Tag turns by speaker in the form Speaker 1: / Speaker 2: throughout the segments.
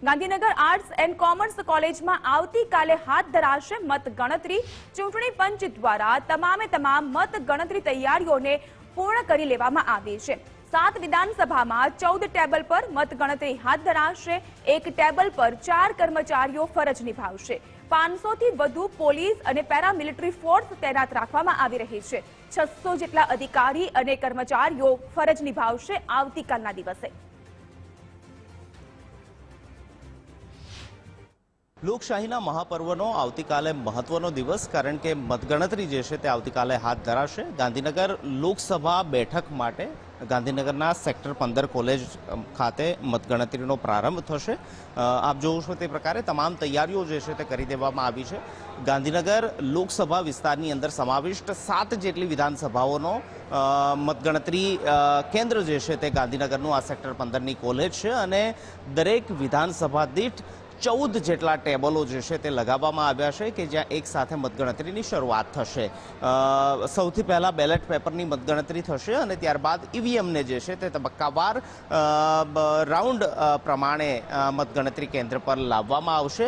Speaker 1: Gandhinagar arts and commerce કોલેજમાં આવતીકાલે હાથ ધરાશે મતગણતરી। ચૂંટણી પંચ દ્વારા તમામ મતગણતરી તૈયારીઓને પૂર્ણ કરી લેવામાં આવી છે। 7 વિધાનસભામાં 14 ટેબલ પર મતગણતરી હાથ ધરાશે। એક ટેબલ પર 4 કર્મચારીઓ ફરજ નિભાવશે। 500 થી વધુ પોલીસ અને પેરામિલિટરી ફોર્સ તૈનાત રાખવામાં આવી રહી છે। 600 જેટલા અધિકારી અને કર્મચારીઓ ફરજ નિભાવશે આવતીકાલના દિવસે।
Speaker 2: લોકશાહીના મહાપર્વનો આવતીકાલે મહત્વનો દિવસ, કારણ કે મતગણતરી જે છે તે આવતીકાલે હાથ ધરાશે। ગાંધીનગર લોકસભા બેઠક માટે ગાંધીનગરના સેક્ટર 15 કોલેજ ખાતે મતગણતરીનો પ્રારંભ થશે। આપ જોવો છો તે પ્રકારે તમામ તૈયારીઓ જે છે તે કરી દેવામાં આવી છે। ગાંધીનગર લોકસભા વિસ્તારની અંદર સમાવિષ્ટ 7 જેટલી વિધાનસભાઓનો મતગણતરી કેન્દ્ર જે છે તે ગાંધીનગરનું આ સેક્ટર 15ની કોલેજ છે અને દરેક વિધાનસભા દીઠ 14 જેટલા ટેબલો જે છે તે લગાવવામાં આવ્યા છે કે જ્યાં એક સાથે મતગણતરીની શરૂઆત થશે। સૌથી પહેલા બેલેટ પેપરની મતગણતરી થશે અને ત્યારબાદ ઈવીએમને જે છે તે તબક્કાવાર રાઉન્ડ પ્રમાણે મતગણતરી કેન્દ્ર પર લાવવામાં આવશે।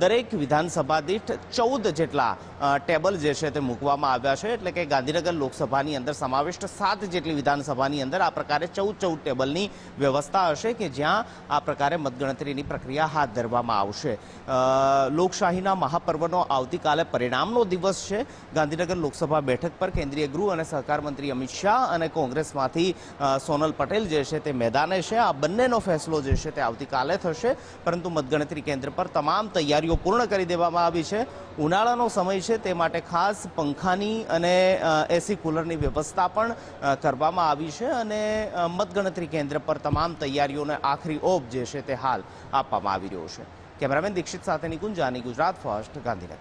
Speaker 2: દરેક વિધાનસભા દીઠ 14 જેટલા ટેબલ જે છે તે મૂકવામાં આવ્યા છે, એટલે કે ગાંધીનગર લોકસભાની અંદર સમાવિષ્ટ 7 જેટલી વિધાનસભાની અંદર આ પ્રકારે 14 ટેબલની વ્યવસ્થા હશે કે જ્યાં આ પ્રકારે મતગણતરીની પ્રક્રિયા હાથ ધરવામાં આવશે। લોકશાહીના મહાપર્વનો આવતીકાલે પરિણામનો દિવસ છે। ગાંધીનગર લોકસભા બેઠક પર કેન્દ્રીય ગૃહ અને સહકાર મંત્રી અમિત શાહ અને કોંગ્રેસમાંથી સોનલ પટેલ જે છે તે મેદાને છે। આ બંનેનો ફેસલો જે છે તે આવતીકાલે થશે, પરંતુ મતગણતરી કેન્દ્ર પર તમામ તૈયારીઓ પૂર્ણ કરી દેવામાં આવી છે। ઉનાળાનો સમય છે તે માટે ખાસ પંખાની અને એસી કુલરની વ્યવસ્થા પણ કરવામાં આવી છે અને મતગણતરી કેન્દ્ર પર તમામ તૈયારીઓને આખરી ઓપ જે છે તે હાલ આપવામાં આવી રહ્યો છે। કેમેરામેન દીક્ષિત સાથે નિકુંજ જાની, ગુજરાત ફર્સ્ટ, ગાંધીનગર।